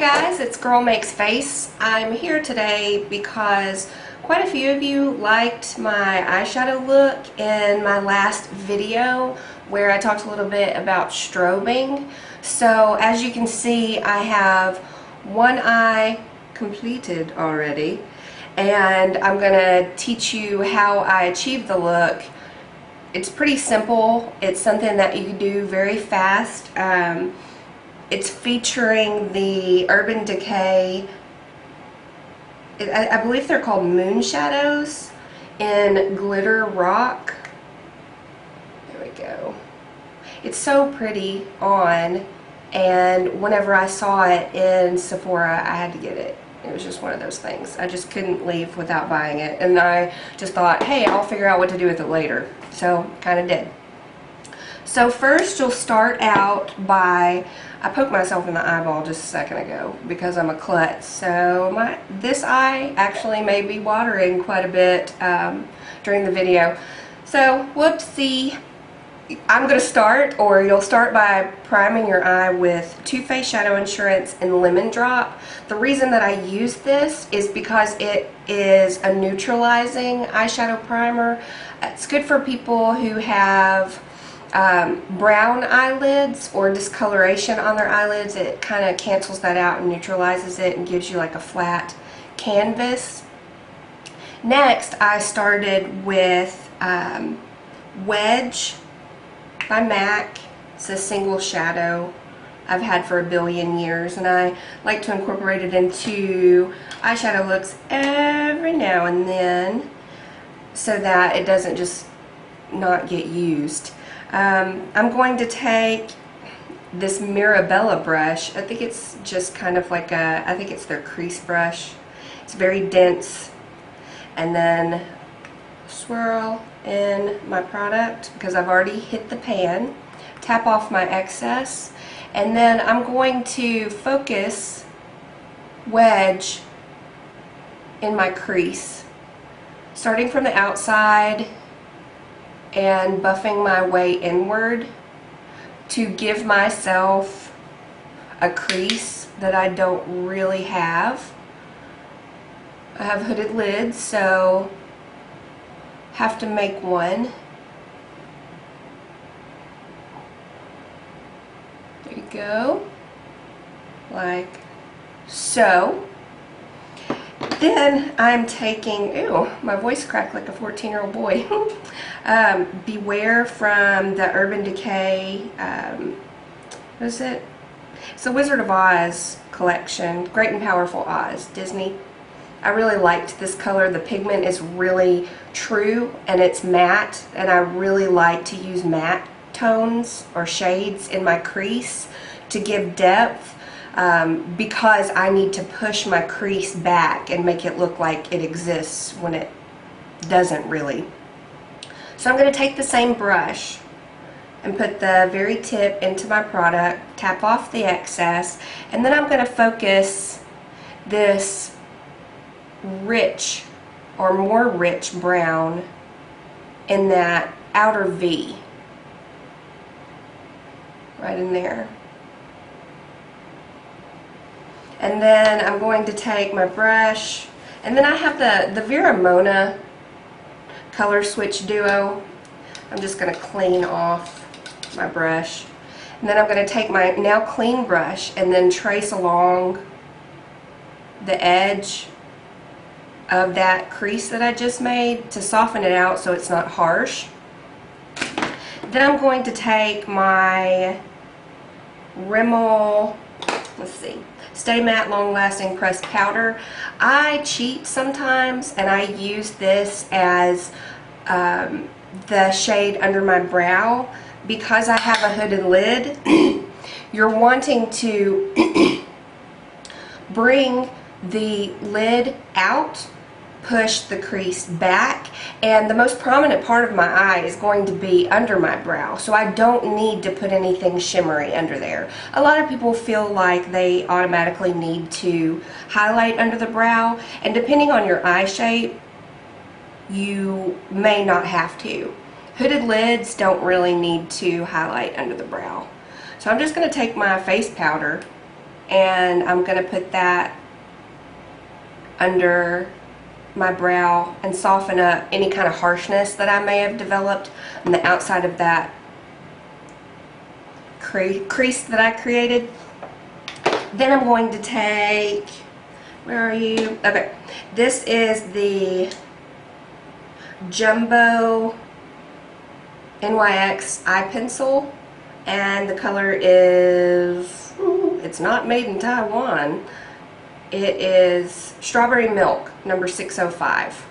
guys, it's Girl Makes Face. I'm here today because quite a few of you liked my eyeshadow look in my last video where I talked a little bit about strobing. So as you can see, I have one eye completed already, and I'm gonna teach you how I achieve the look. It's pretty simple. It's something that you can do very fast. It's featuring the Urban Decay, I believe they're called Moonshadows in Glitter Rock. There we go. It's so pretty on, and whenever I saw it in Sephora, I had to get it. It was just one of those things. I just couldn't leave without buying it, and I just thought, hey, I'll figure out what to do with it later. So, kind of did. So first you'll start out by, I poked myself in the eyeball just a second ago because I'm a klutz. So this eye actually may be watering quite a bit during the video. So whoopsie. I'm going to start, or you'll start by priming your eye with Too Faced Shadow Insurance and Lemon Drop. The reason that I use this is because it is a neutralizing eyeshadow primer. It's good for people who have brown eyelids or discoloration on their eyelids. It kind of cancels that out and neutralizes it and gives you like a flat canvas. Next, I started with Wedge by MAC. It's a single shadow I've had for a billion years, and I like to incorporate it into eyeshadow looks every now and then so that it doesn't just not get used. I'm going to take this Mirabella brush. I think it's just kind of like I think it's their crease brush. It's very dense. And then swirl in my product because I've already hit the pan. Tap off my excess. And then I'm going to focus wedge in my crease, starting from the outside and buffing my way inward to give myself a crease that I don't really have. I have hooded lids, so have to make one. There you go, like so. Then I'm taking, ew, my voice cracked like a 14-year-old boy. Beware from the Urban Decay, what is it? It's the Wizard of Oz collection, Great and Powerful Oz, Disney. I really liked this color. The pigment is really true and it's matte, and I really like to use matte tones or shades in my crease to give depth. Because I need to push my crease back and make it look like it exists when it doesn't really. So I'm going to take the same brush and put the very tip into my product, tap off the excess, and then I'm going to focus this rich or more rich brown in that outer V, right in there. And then I'm going to take my brush, and then I have the Mirabella Color Switch Duo. I'm just going to clean off my brush. And then I'm going to take my now clean brush and then trace along the edge of that crease that I just made to soften it out so it's not harsh. Then I'm going to take my Rimmel, let's see, Stay Matte Long Lasting Pressed Powder. I cheat sometimes and I use this as the shade under my brow because I have a hooded lid. You're wanting to bring the lid out, push the crease back, and the most prominent part of my eye is going to be under my brow, so I don't need to put anything shimmery under there. A lot of people feel like they automatically need to highlight under the brow, and depending on your eye shape, you may not have to. Hooded lids don't really need to highlight under the brow. So I'm just going to take my face powder and I'm going to put that under my brow and soften up any kind of harshness that I may have developed on the outside of that crease that I created. Then I'm going to take, where are you? Okay, this is the Jumbo NYX eye pencil, and the color is, it's not made in Taiwan. It is Strawberry Milk, number 605.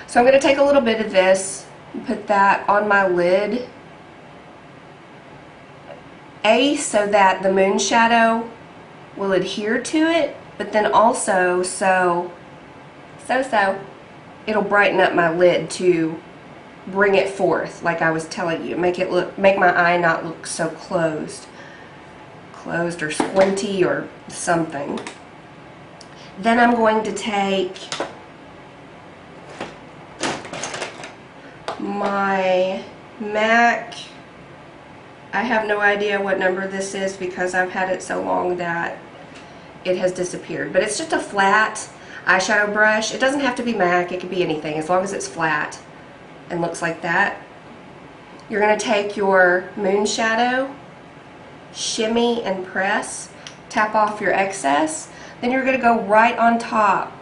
So I'm going to take a little bit of this and put that on my lid. So that the Moonshadow will adhere to it, but then also so it'll brighten up my lid to bring it forth, like I was telling you. Make my eye not look so closed or squinty or something. Then I'm going to take my MAC. I have no idea what number this is because I've had it so long that it has disappeared. But it's just a flat eyeshadow brush. It doesn't have to be MAC, it could be anything as long as it's flat and looks like that. You're going to take your Moonshadow, shimmy and press, tap off your excess. Then you're going to go right on top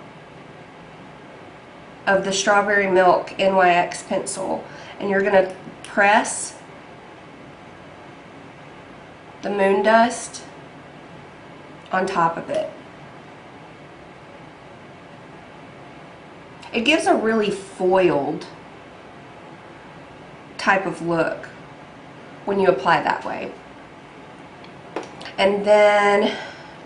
of the Strawberry Milk NYX pencil, and you're going to press the moon dust on top of it. It gives a really foiled type of look when you apply that way. And then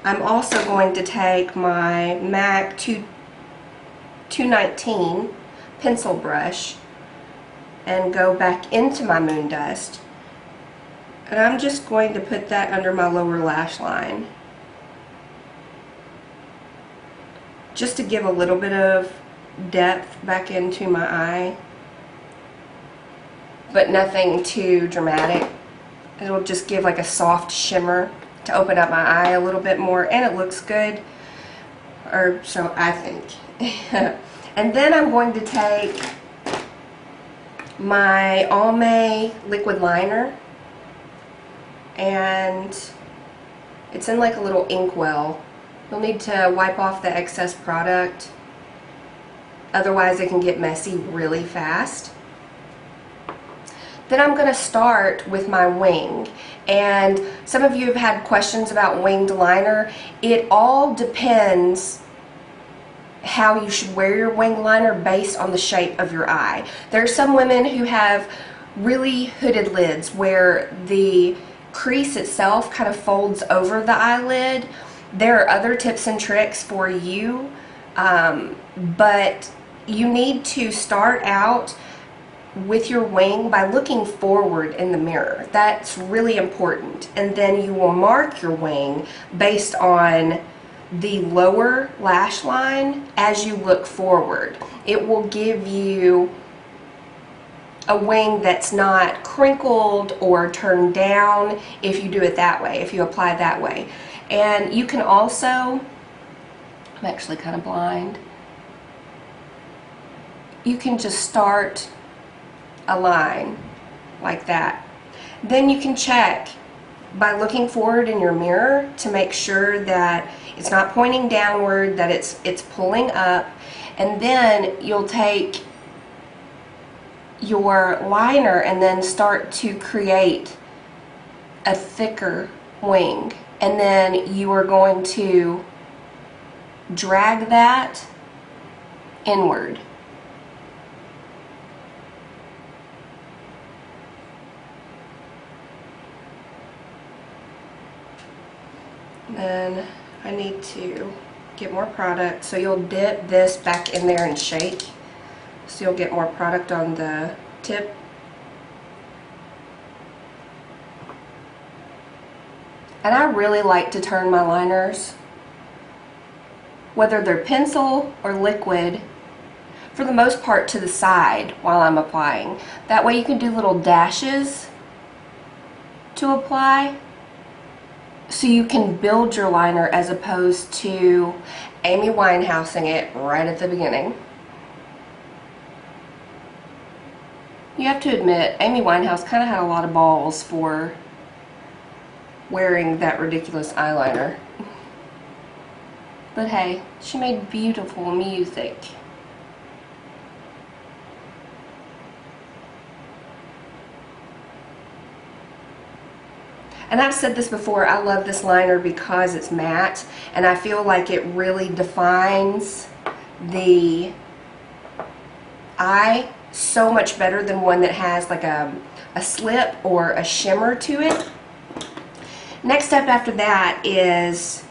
I'm also going to take my MAC 219 pencil brush and go back into my moon dust. And I'm just going to put that under my lower lash line, just to give a little bit of depth back into my eye, but nothing too dramatic. It'll just give like a soft shimmer to open up my eye a little bit more, and it looks good, or so I think. And then I'm going to take my Almay liquid liner, and it's in like a little inkwell. You'll need to wipe off the excess product, otherwise it can get messy really fast. Then I'm going to start with my wing, and some of you have had questions about winged liner. It all depends how you should wear your wing liner based on the shape of your eye. There are some women who have really hooded lids where the crease itself kind of folds over the eyelid. There are other tips and tricks for you, but you need to start out with your wing by looking forward in the mirror. That's really important. And then you will mark your wing based on the lower lash line as you look forward. It will give you a wing that's not crinkled or turned down if you do it that way, if you apply that way. And you can also, I'm actually kind of blind, you can just start a line like that. Then you can check by looking forward in your mirror to make sure that it's not pointing downward, that it's pulling up, and then you'll take your liner and then start to create a thicker wing, and then you are going to drag that inward. Then I need to get more product, so you'll dip this back in there and shake, so you'll get more product on the tip. And I really like to turn my liners, whether they're pencil or liquid, for the most part to the side while I'm applying. That way you can do little dashes to apply. so you can build your liner as opposed to Amy Winehousing it right at the beginning. You have to admit, Amy Winehouse kind of had a lot of balls for wearing that ridiculous eyeliner. But hey, she made beautiful music. And I've said this before, I love this liner because it's matte, and I feel like it really defines the eye so much better than one that has like a slip or a shimmer to it. Next up after that is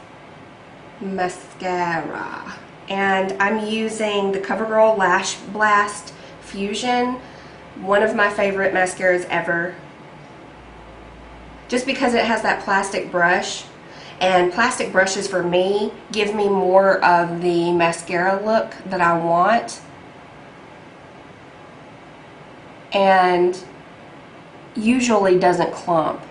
mascara, and I'm using the Covergirl Lash Blast Fusion, one of my favorite mascaras ever, just because it has that plastic brush, and plastic brushes for me give me more of the mascara look that I want, and usually doesn't clump.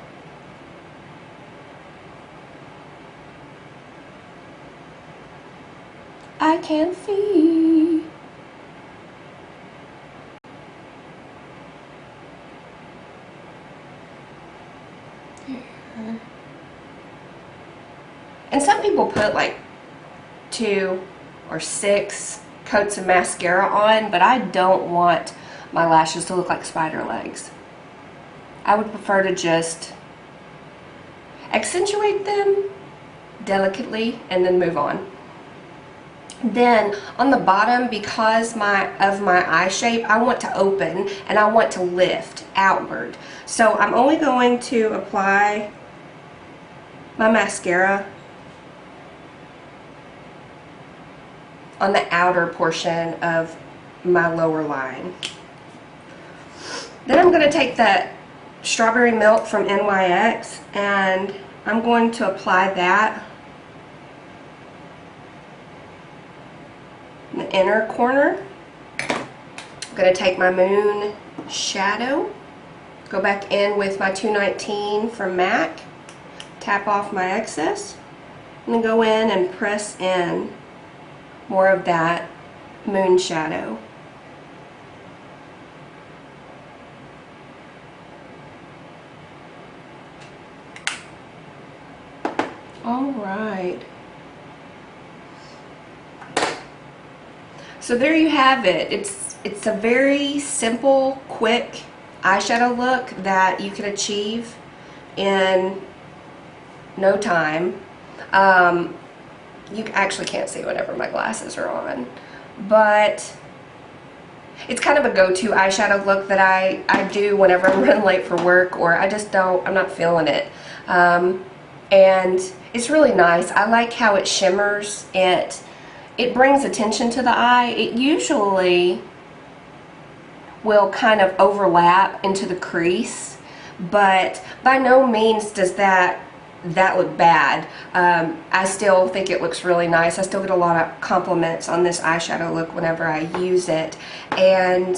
I can see. And some people put like 2 or 6 coats of mascara on, but I don't want my lashes to look like spider legs. I would prefer to just accentuate them delicately and then move on. Then on the bottom, because of my eye shape, I want to open and I want to lift outward. So I'm only going to apply my mascara on the outer portion of my lower line. Then I'm going to take that Strawberry Milk from NYX and I'm going to apply that in the inner corner. I'm going to take my Moon Shadow, go back in with my 219 from MAC, tap off my excess, and then go in and press in more of that Moon Shadow. Alright. So there you have it. It's a very simple, quick eyeshadow look that you can achieve in no time. You actually can't see whenever my glasses are on, but it's kind of a go-to eyeshadow look that I do whenever I'm running late for work or I'm not feeling it. And it's really nice. I like how it shimmers. It brings attention to the eye. It usually will kind of overlap into the crease, but by no means does that look bad. I still think it looks really nice. I still get a lot of compliments on this eyeshadow look whenever I use it. And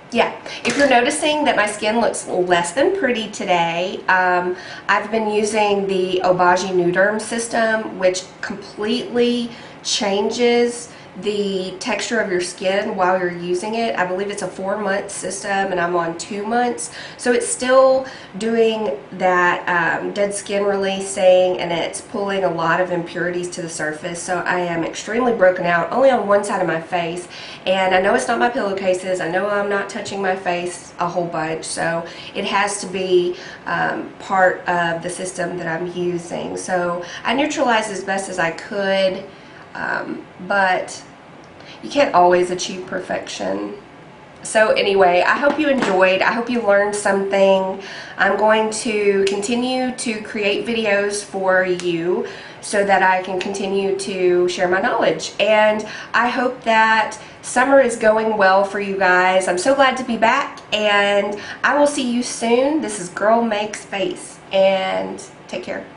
yeah, if you're noticing that my skin looks less than pretty today, I've been using the Obagi Nuderm system, which completely changes the texture of your skin while you're using it. I believe it's a 4-month system and I'm on 2 months. So it's still doing that dead skin releasing, and it's pulling a lot of impurities to the surface. So I am extremely broken out only on one side of my face, and I know it's not my pillowcases. I know I'm not touching my face a whole bunch, so it has to be part of the system that I'm using. So I neutralized as best as I could, but you can't always achieve perfection. So anyway, I hope you enjoyed. I hope you learned something. I'm going to continue to create videos for you so that I can continue to share my knowledge. And I hope that summer is going well for you guys. I'm so glad to be back, and I will see you soon. This is Girl Makes Face, and take care.